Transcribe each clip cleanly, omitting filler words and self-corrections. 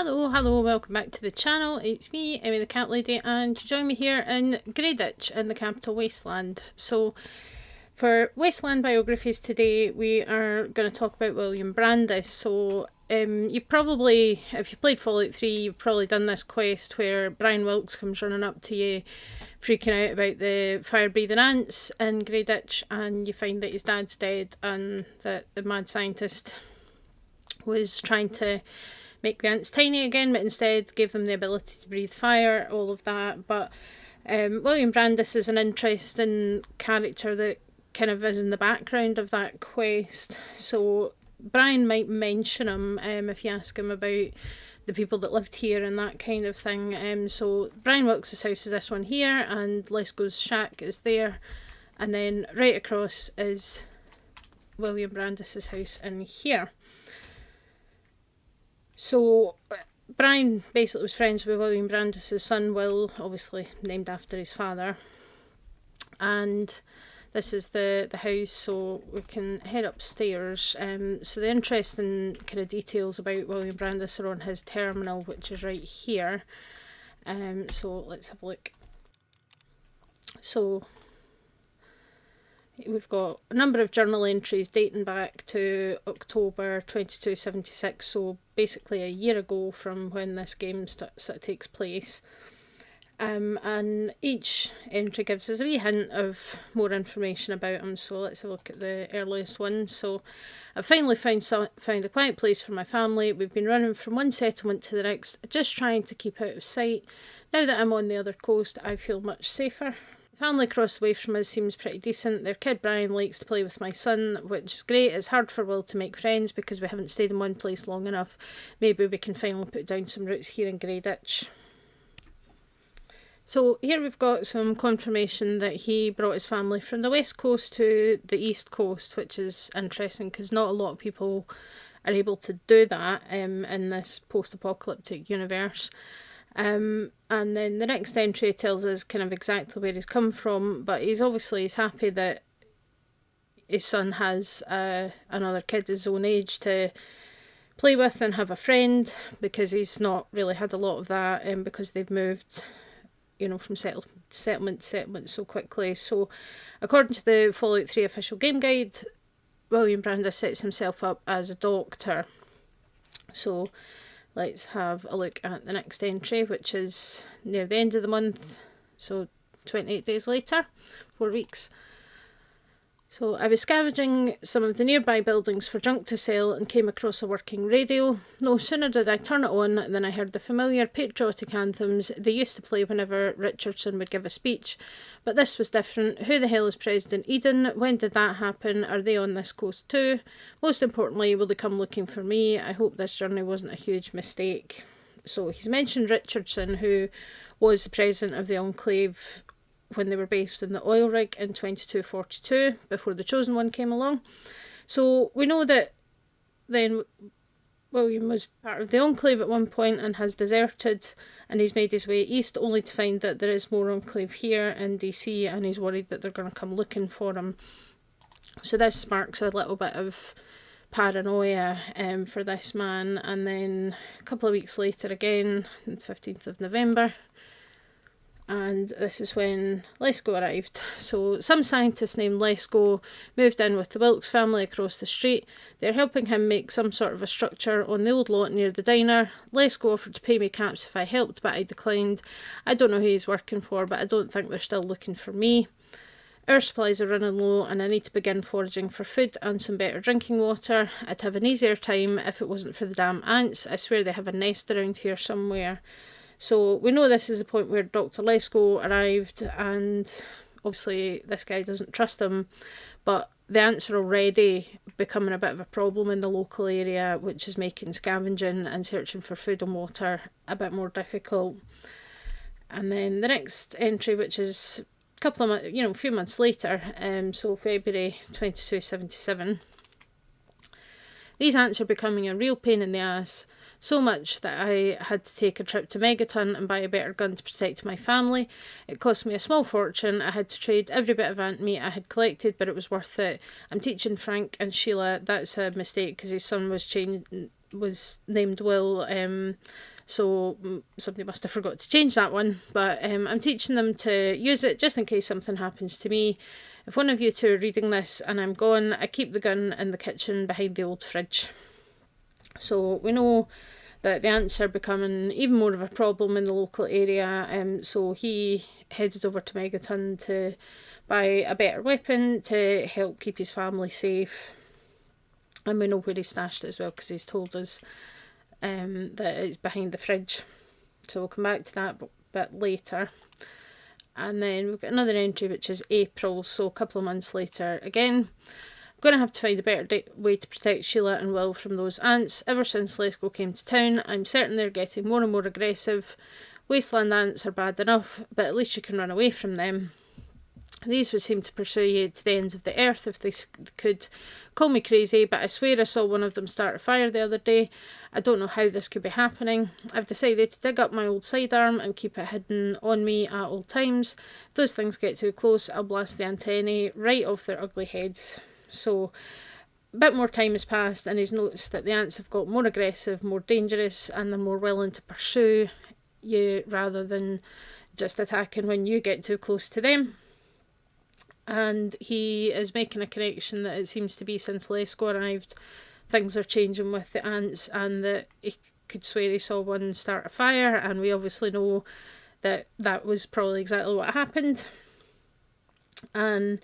Hello, welcome back to the channel. It's me, Emmy the Cat Lady, and you join me here in Grayditch in the capital Wasteland. So, for Wasteland Biographies today, we are going to talk about William Brandice. So, you've probably, if you've played Fallout 3, you've probably done this quest where Brian Wilkes comes running up to you, freaking out about the fire-breathing ants in Grayditch, and you find that his dad's dead and that the mad scientist was trying to make the ants tiny again, but instead gave them the ability to breathe fire, all of that. But William Brandice is an interesting character that kind of is in the background of that quest. So Brian might mention him if you ask him about the people that lived here and that kind of thing. So Brian Wilkes' house is this one here, and Lesko's shack is there. And then right across is William Brandice's house in here. So, Brian basically was friends with William Brandice's son, Will, obviously named after his father. And this is the house, so we can head upstairs. So the interesting kind of details about William Brandice are on his terminal, which is right here. So let's have a look. So we've got a number of journal entries dating back to October 2276, so basically a year ago from when this game sort of takes place. And each entry gives us a wee hint of more information about him, so let's have a look at the earliest one. So I finally found a quiet place for my family. We've been running from one settlement to the next, just trying to keep out of sight. Now that I'm on the other coast, I feel much safer. Family across the way from us seems pretty decent. Their kid Brian likes to play with my son, which is great. It's hard for Will to make friends because we haven't stayed in one place long enough. Maybe we can finally put down some roots here in Grayditch. So here we've got some confirmation that he brought his family from the west coast to the east coast, which is interesting because not a lot of people are able to do that in this post-apocalyptic universe. And then the next entry tells us kind of exactly where he's come from, but he's happy that his son has another kid his own age to play with and have a friend, because he's not really had a lot of that because they've moved, from settlement to settlement so quickly. So according to the Fallout 3 official game guide, William Brandice sets himself up as a doctor. So let's have a look at the next entry, which is near the end of the month, so 28 days later, 4 weeks. So I was scavenging some of the nearby buildings for junk to sell and came across a working radio. No sooner did I turn it on than I heard the familiar patriotic anthems they used to play whenever Richardson would give a speech. But this was different. Who the hell is President Eden? When did that happen? Are they on this coast too? Most importantly, will they come looking for me? I hope this journey wasn't a huge mistake. So he's mentioned Richardson, who was the president of the Enclave when they were based in the oil rig in 2242, before the Chosen One came along. So we know that then William was part of the Enclave at one point and has deserted, and he's made his way east, only to find that there is more Enclave here in DC, and he's worried that they're going to come looking for him. So this sparks a little bit of paranoia for this man. And then a couple of weeks later again, the 15th of November, and this is when Lesko arrived. So some scientist named Lesko moved in with the Wilkes family across the street. They're helping him make some sort of a structure on the old lot near the diner. Lesko offered to pay me caps if I helped, but I declined. I don't know who he's working for, but I don't think they're still looking for me. Our supplies are running low and I need to begin foraging for food and some better drinking water. I'd have an easier time if it wasn't for the damn ants. I swear they have a nest around here somewhere. So we know this is the point where Dr. Lesko arrived, and obviously this guy doesn't trust him, but the ants are already becoming a bit of a problem in the local area, which is making scavenging and searching for food and water a bit more difficult. And then the next entry, which is a couple of months, a few months later, so February 2277, these ants are becoming a real pain in the ass. So much that I had to take a trip to Megaton and buy a better gun to protect my family. It cost me a small fortune. I had to trade every bit of ant meat I had collected, but it was worth it. I'm teaching Frank and Sheila that's a mistake because his son was was named Will, so somebody must have forgot to change that one, but I'm teaching them to use it just in case something happens to me. If one of you two are reading this and I'm gone, I keep the gun in the kitchen behind the old fridge. So we know that the ants are becoming even more of a problem in the local area, so he headed over to Megaton to buy a better weapon to help keep his family safe. And we know where he stashed it as well, because he's told us that it's behind the fridge. So we'll come back to that a bit later. And then we've got another entry, which is April, so a couple of months later. Again, I'm going to have to find a better way to protect Sheila and Will from those ants. Ever since Lesko came to town, I'm certain they're getting more and more aggressive. Wasteland ants are bad enough, but at least you can run away from them. These would seem to pursue you to the ends of the earth if they could. Call me crazy, but I swear I saw one of them start a fire the other day. I don't know how this could be happening. I've decided to dig up my old sidearm and keep it hidden on me at all times. If those things get too close, I'll blast the antennae right off their ugly heads. So a bit more time has passed, and he's noticed that the ants have got more aggressive, more dangerous, and they're more willing to pursue you rather than just attacking when you get too close to them. And he is making a connection that it seems to be since Lesko arrived, things are changing with the ants, and that he could swear he saw one start a fire, and we obviously know that that was probably exactly what happened. And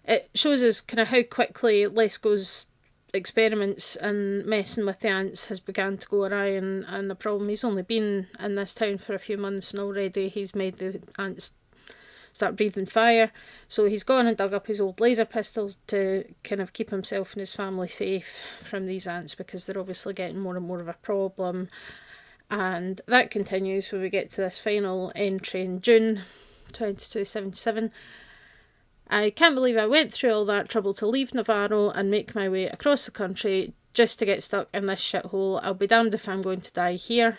it shows us kind of how quickly Lesko's experiments and messing with the ants has begun to go awry, and the problem, he's only been in this town for a few months and already he's made the ants start breathing fire. So he's gone and dug up his old laser pistols to kind of keep himself and his family safe from these ants, because they're obviously getting more and more of a problem. And that continues when we get to this final entry in June 2277. I can't believe I went through all that trouble to leave Navarro and make my way across the country just to get stuck in this shithole. I'll be damned if I'm going to die here.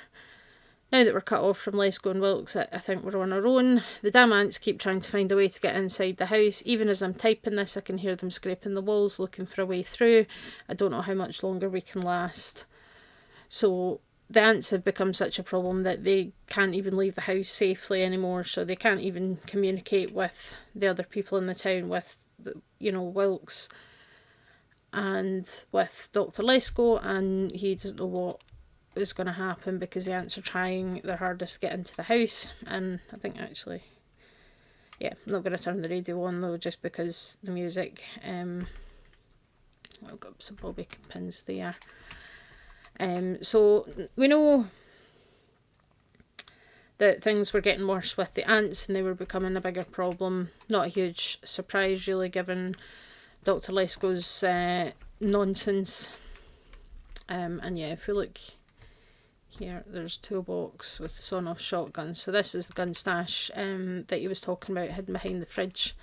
Now that we're cut off from Lesko and Wilkes, I think we're on our own. The damn ants keep trying to find a way to get inside the house. Even as I'm typing this, I can hear them scraping the walls, looking for a way through. I don't know how much longer we can last. So the ants have become such a problem that they can't even leave the house safely anymore, so they can't even communicate with the other people in the town, with, Wilkes and with Dr. Lesko, and he doesn't know what is going to happen because the ants are trying their hardest to get into the house. And I think actually, I'm not going to turn the radio on though, just because the music, I've got some bobby pins there. So we know that things were getting worse with the ants and they were becoming a bigger problem. Not a huge surprise really, given Dr. Lesko's nonsense. And if we look here, there's a toolbox with the sawn-off shotgun. So this is the gun stash that he was talking about, hidden behind the fridge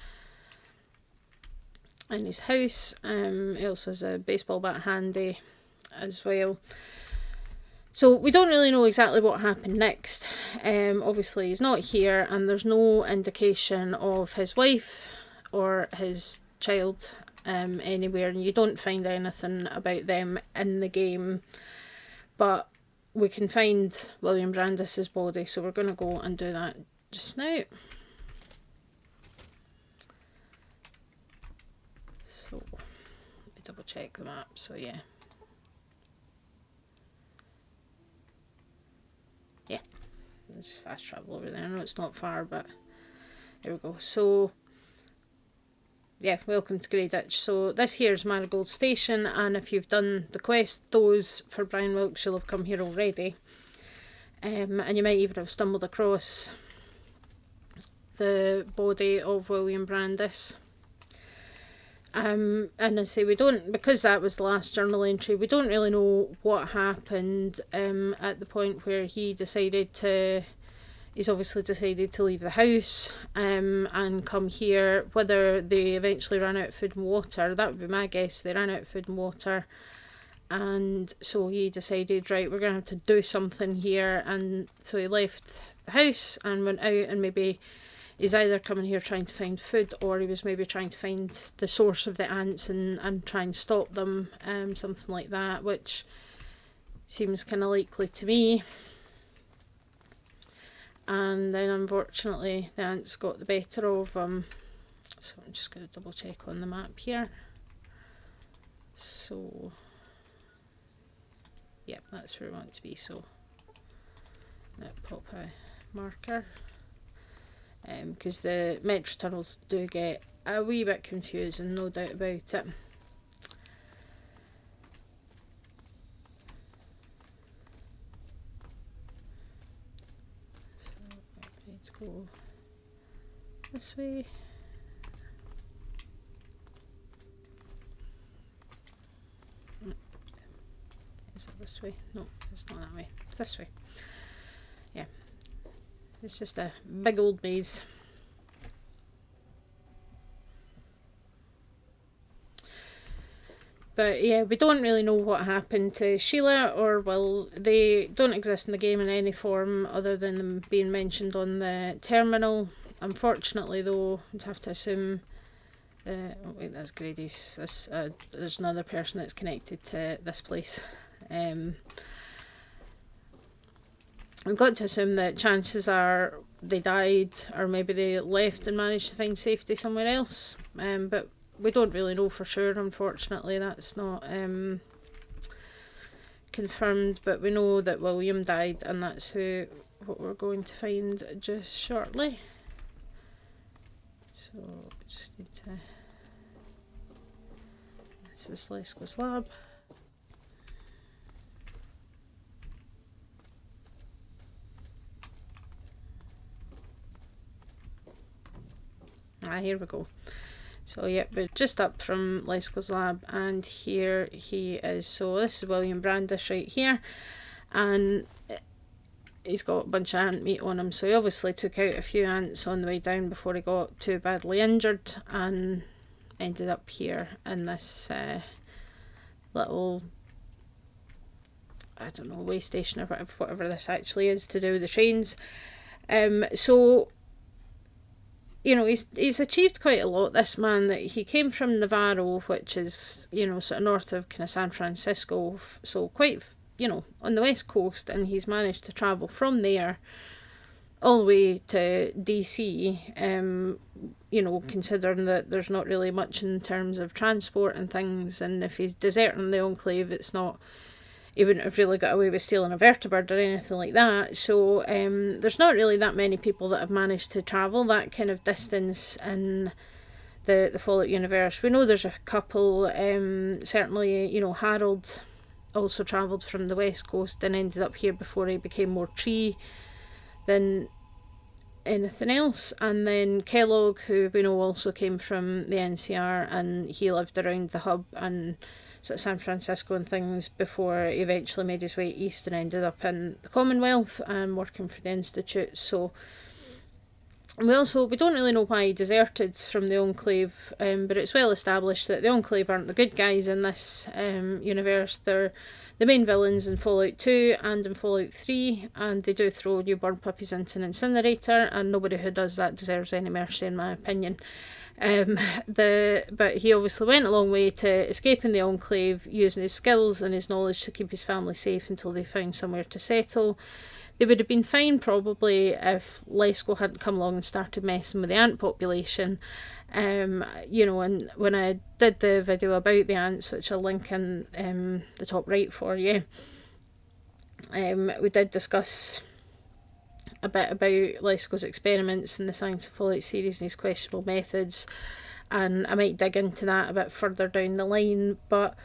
in his house. He also has a baseball bat handy as well. So we don't really know exactly what happened next. Obviously he's not here, and there's no indication of his wife or his child anywhere, and you don't find anything about them in the game. But we can find William Brandice's body, so we're going to go and do that just now. So let me double check the map. So just fast travel over there. I know it's not far, but here we go. So welcome to Grayditch. So this here is Marigold Station, and if you've done the quest, those for Brian Wilkes, you'll have come here already. And you might even have stumbled across the body of William Brandice. And I say we don't, because that was the last journal entry, we don't really know what happened at the point where he's obviously decided to leave the house and come here. Whether they eventually ran out of food and water, that would be my guess. They ran out of food and water, and so he decided, right, we're going to have to do something here. And so he left the house and went out, and maybe he's either coming here trying to find food, or he was maybe trying to find the source of the ants and try and stop them, something like that, which seems kind of likely to me. And then unfortunately the ants got the better of him. So I'm just going to double check on the map here. So, yep, that's where we want to be. So, now pop a marker. Because the metro tunnels do get a wee bit confusing, no doubt about it. So, let's go this way. Is it this way? No, it's not that way. It's this way. Yeah. It's just a big old maze. But yeah, we don't really know what happened to Sheila or Will. They don't exist in the game in any form other than them being mentioned on the terminal. Unfortunately though, I'd have to assume... oh wait, that's Grady's. There's another person that's connected to this place. I've got to assume that chances are they died, or maybe they left and managed to find safety somewhere else. But we don't really know for sure, unfortunately. That's not confirmed, but we know that William died, and that's what we're going to find just shortly. So just need to... This is Lesko's lab. Here we go. So yeah, we're just up from Lesko's lab, and here he is. So this is William Brandice right here, and he's got a bunch of ant meat on him. So he obviously took out a few ants on the way down before he got too badly injured, and ended up here in this little, I don't know, way station or whatever this actually is to do with the trains. So you know, he's achieved quite a lot, this man. That he came from Navarro, which is, you know, sort of north of kind of San Francisco, so quite, you know, on the west coast, and he's managed to travel from there all the way to DC, you know, considering that there's not really much in terms of transport and things, and if he's deserting the Enclave, it's not... He wouldn't have really got away with stealing a vertebrate or anything like that. So there's not really that many people that have managed to travel that kind of distance in the Fallout universe. We know there's a couple. Certainly, you know, Harold also travelled from the west coast and ended up here before he became more tree than anything else. And then Kellogg, who we know also came from the NCR, and he lived around the hub and sort of San Francisco and things before he eventually made his way east and ended up in the Commonwealth and working for the Institute. So we don't really know why he deserted from the Enclave, but it's well established that the Enclave aren't the good guys in this universe. They're the main villains in Fallout 2 and in Fallout 3, and they do throw newborn puppies into an incinerator, and nobody who does that deserves any mercy, in my opinion. But he obviously went a long way to escaping the Enclave, using his skills and his knowledge to keep his family safe until they found somewhere to settle. They would have been fine probably if Lesko hadn't come along and started messing with the ant population. You know, and when I did the video about the ants, which I'll link in the top right for you, we did discuss a bit about Lesko's experiments in the Science of Fallout series and his questionable methods, and I might dig into that a bit further down the line. But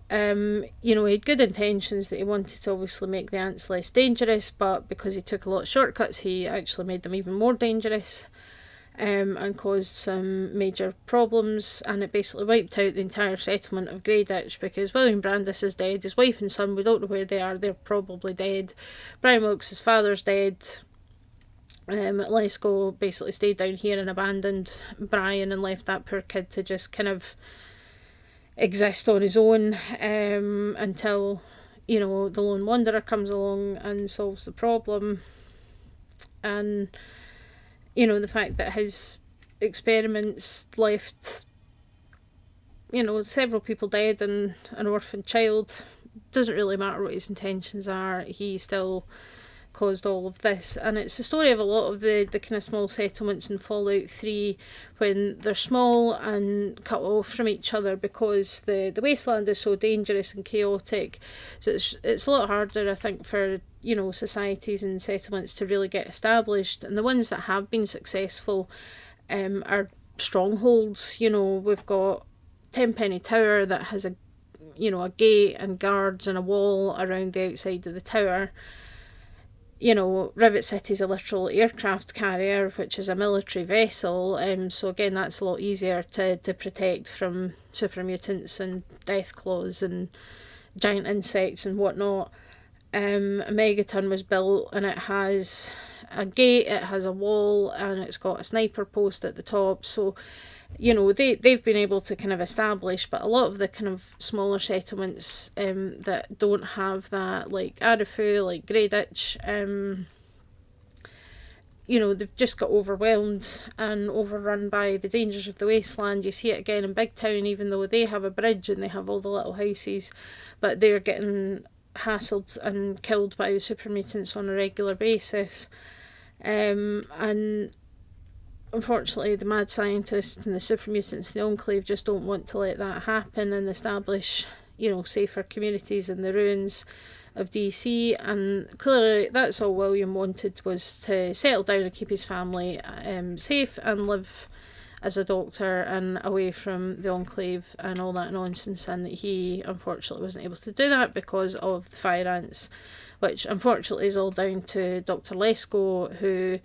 you know, he had good intentions, that he wanted to obviously make the ants less dangerous, but because he took a lot of shortcuts, he actually made them even more dangerous, and caused some major problems, and it basically wiped out the entire settlement of Grayditch, because William Brandice is dead, his wife and son, we don't know where they are, they're probably dead. Brian Wilkes' father's dead. Lesko basically stayed down here and abandoned Brian and left that poor kid to just kind of exist on his own, until, you know, the Lone Wanderer comes along and solves the problem. And, you know, the fact that his experiments left, you know, several people dead and an orphan child doesn't really matter what his intentions are, he still caused all of this. And it's the story of a lot of the kind of small settlements in Fallout 3 when they're small and cut off from each other because the wasteland is so dangerous and chaotic. So it's a lot harder, I think, for, you know, societies and settlements to really get established. And the ones that have been successful are strongholds. You know, we've got Tenpenny Tower that has a gate and guards and a wall around the outside of the tower. You know, Rivet City's a literal aircraft carrier, which is a military vessel. So again, that's a lot easier to protect from super mutants and death claws and giant insects and whatnot. A Megaton was built and it has a gate, it has a wall, and it's got a sniper post at the top. So, you know, they've been able to kind of establish, but a lot of the kind of smaller settlements that don't have that, like Arifu, like Grayditch, you know, they've just got overwhelmed and overrun by the dangers of the wasteland. You see it again in Big Town, even though they have a bridge and they have all the little houses, but they're getting hassled and killed by the super mutants on a regular basis. And unfortunately, the mad scientists and the super mutants, the Enclave, just don't want to let that happen and establish, you know, safer communities in the ruins of DC. And clearly, that's all William wanted, was to settle down and keep his family safe and live as a doctor and away from the Enclave and all that nonsense. And he unfortunately wasn't able to do that because of the fire ants, which unfortunately is all down to Dr. Lesko, who,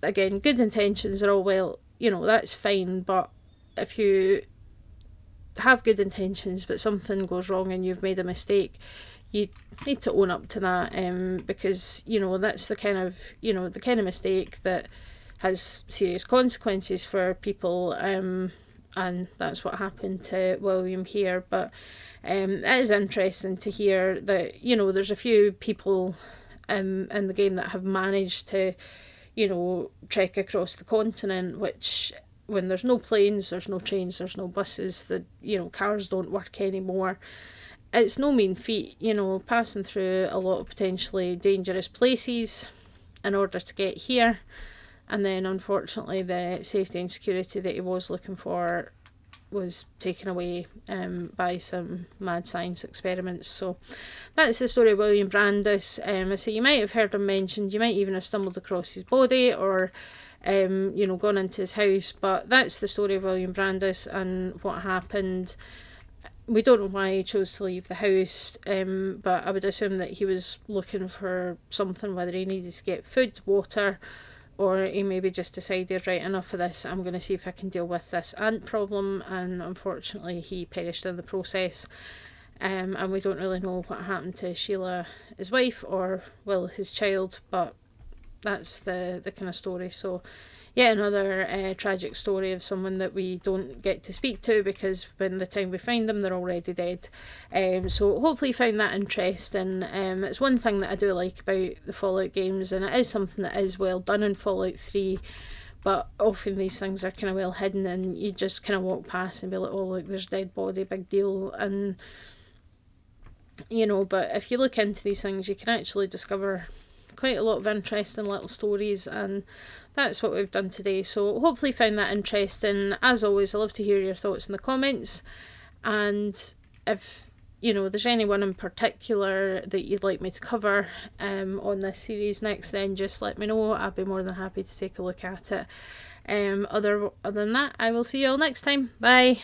again, good intentions are all well, you know, that's fine, but if you have good intentions but something goes wrong and you've made a mistake, you need to own up to that, because, you know, that's the kind of mistake that has serious consequences for people, and that's what happened to William here. But it is interesting to hear that, you know, there's a few people in the game that have managed to, you know, trek across the continent, which, when there's no planes, there's no trains, there's no buses, you know, cars don't work anymore. It's no mean feat, you know, passing through a lot of potentially dangerous places in order to get here. And then, unfortunately, the safety and security that he was looking for was taken away by some mad science experiments. So that's the story of William Brandice. So you might have heard him mentioned, you might even have stumbled across his body or you know, gone into his house, but that's the story of William Brandice and what happened. We don't know why he chose to leave the house, but I would assume that he was looking for something, whether he needed to get food, water, or he maybe just decided, right, enough of this, I'm going to see if I can deal with this ant problem, and unfortunately he perished in the process. And we don't really know what happened to Sheila, his wife, or Will, his child, but that's the kind of story. So yet another tragic story of someone that we don't get to speak to, because when the time we find them, they're already dead. So hopefully you found that interesting. It's one thing that I do like about the Fallout games, and it is something that is well done in Fallout 3, but often these things are kind of well hidden and you just kind of walk past and be like, oh look, there's a dead body, big deal. And, you know, but if you look into these things, you can actually discover quite a lot of interesting little stories, and that's what we've done today. So hopefully you found that interesting. As always, I love to hear your thoughts in the comments, and if, you know, there's anyone in particular that you'd like me to cover on this series next, then just let me know. I'd be more than happy to take a look at it. Other than that, I will see you all next time. Bye.